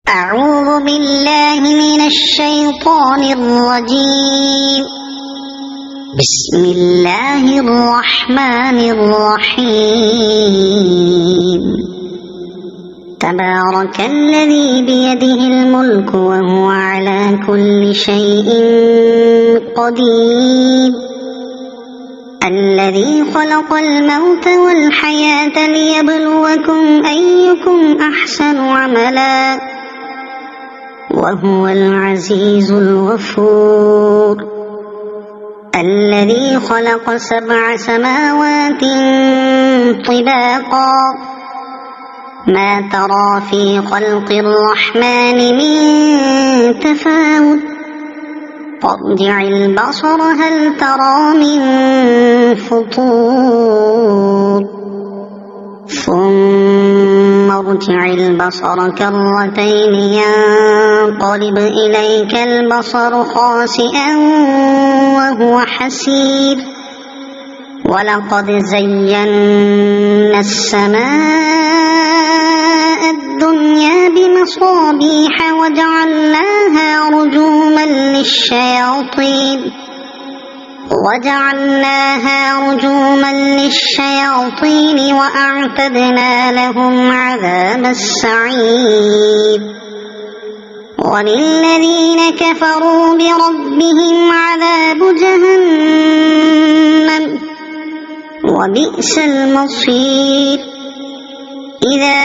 أعوذ بالله من الشيطان الرجيم. بسم الله الرحمن الرحيم. تبارك الذي بيده الملك وهو على كل شيء قدير. الذي خلق الموت والحياة ليبلوكم أيكم أحسن عملا وهو العزيز الغفور. الذي خلق 7 سماوات طباقا ما ترى في خلق الرحمن من تفاوت فارجع البصر هل ترى من فطور ثم ارجع البصر كرتين ينقلب إليك البصر خاسئا وهو حسير. ولقد زينا السماء الدنيا بمصابيح وجعلناها رجوما للشياطين وأعتدنا لهم عذاب السعير. وللذين كفروا بربهم عذاب جهنم وبئس المصير. إذا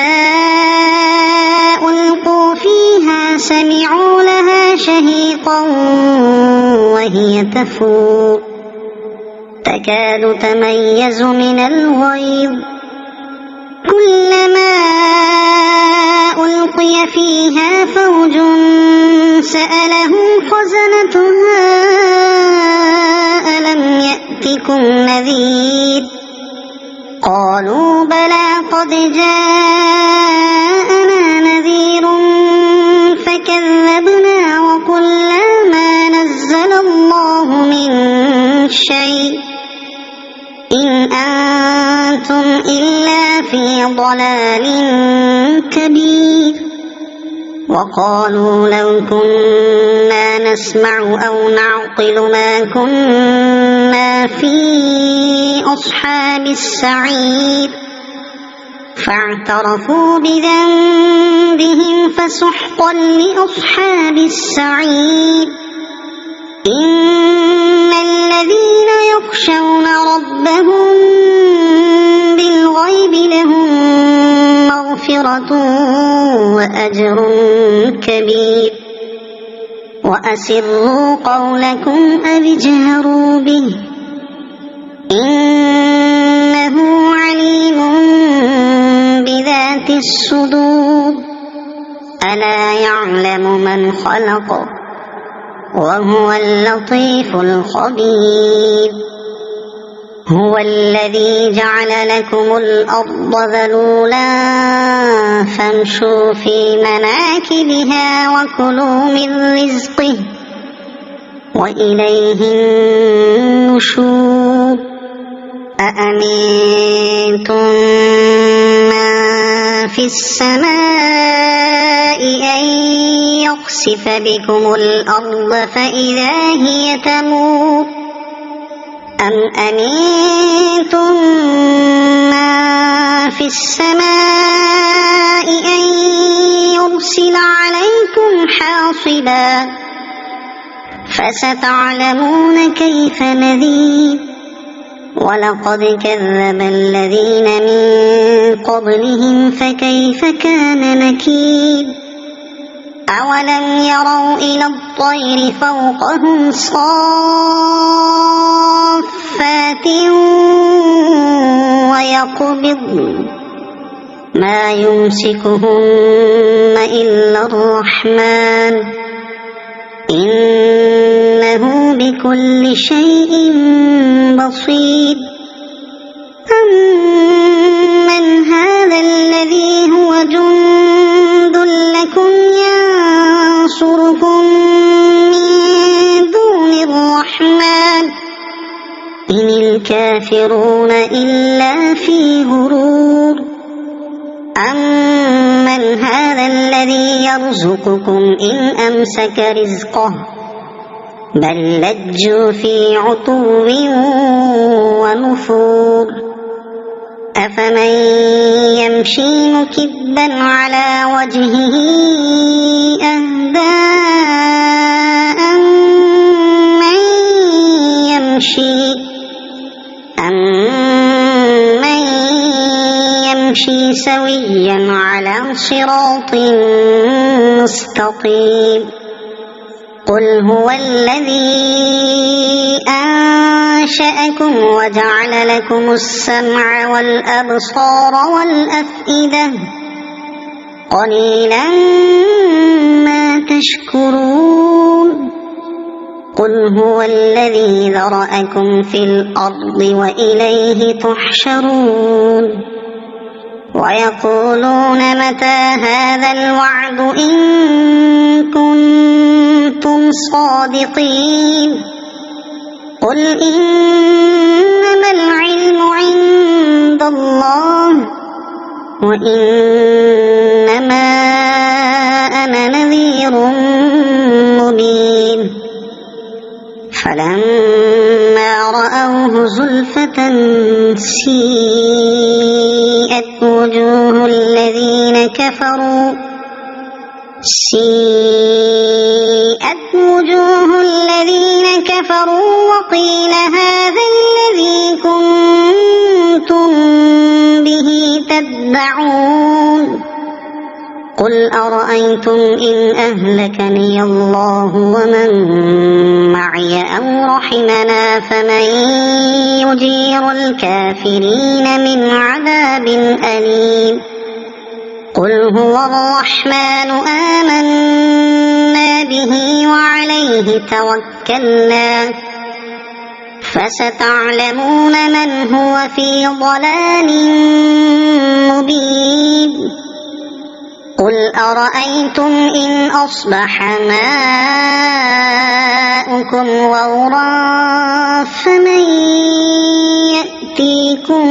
ألقوا فيها سمعوا لها شهيقا وهي تفور تكاد تميز من الغيظ. كلما ألقي فيها فوج سألهم خزنتها ألم يأتكم نذير قالوا بلى قد جاءنا نذير فكذبنا وقلنا ما نزل الله من شيء إن أنتم إلا في ضلال كبير. وقالوا لو كنا نسمع أو نعقل ما كنا في أصحاب السعير فاعترفوا بذنبهم فسحقا لأصحاب السعير. إن الذين يخشون ربهم بالغيب لهم مغفرة وأجر كبير. وأسروا قولكم أو اجهروا به إنه عليم بذات الصدور. ألا يعلم من خلق وهو اللطيف الخبير. هو الذي جعل لكم الأرض ذلولا فامشوا في مناكبها وكلوا من رزقه وإليه النشور. أأمنتم من في السماء أن يخسف بكم الأرض فإذا هي تمور أم أمنتم من في السماء أن يرسل عليكم حاصبا فستعلمون كيف نذير. ولقد كذب الذين من قبلهم فكيف كان نكير. أولم يروا إلى الطير فوقهم صافات ويقبضن ما يمسكهن إلا الرحمن إنه بكل شيء بصير. أمن هذا الذي هو جند لكم ينصركم من دون الرحمن إن الكافرون إلا في غرور. أمن هذا الذي يرزقكم إن أمسك رزقه بل لجوا في عتو ونفور أفمن يمشي مكبا على وجهه أهدى أمن يمشي سويا على صراط مستقيم قل هو الذي أنشأكم وجعل لكم السمع والأبصار والأفئدة قليلا ما تشكرون قل هو الذي ذرأكم في الأرض وإليه تحشرون ويقولون متى هذا الوعد إن كنتم صادقين قل إنما العلم عند الله وإنما أنا نذير مبين فلما رأوه زلفة سيئت وجوه الذين كفروا وقيل هذا الذي كنتم به تدعون قل أرأيتم إن أهلكني الله ومن معي أو رحمنا فمن يجير الكافرين من عذاب أليم قل هو الرحمن آمنا به وعليه توكلنا فستعلمون من هو في ضلال مبين قل أرأيتم إن أصبح ماؤكم غورا فمن يأتيكم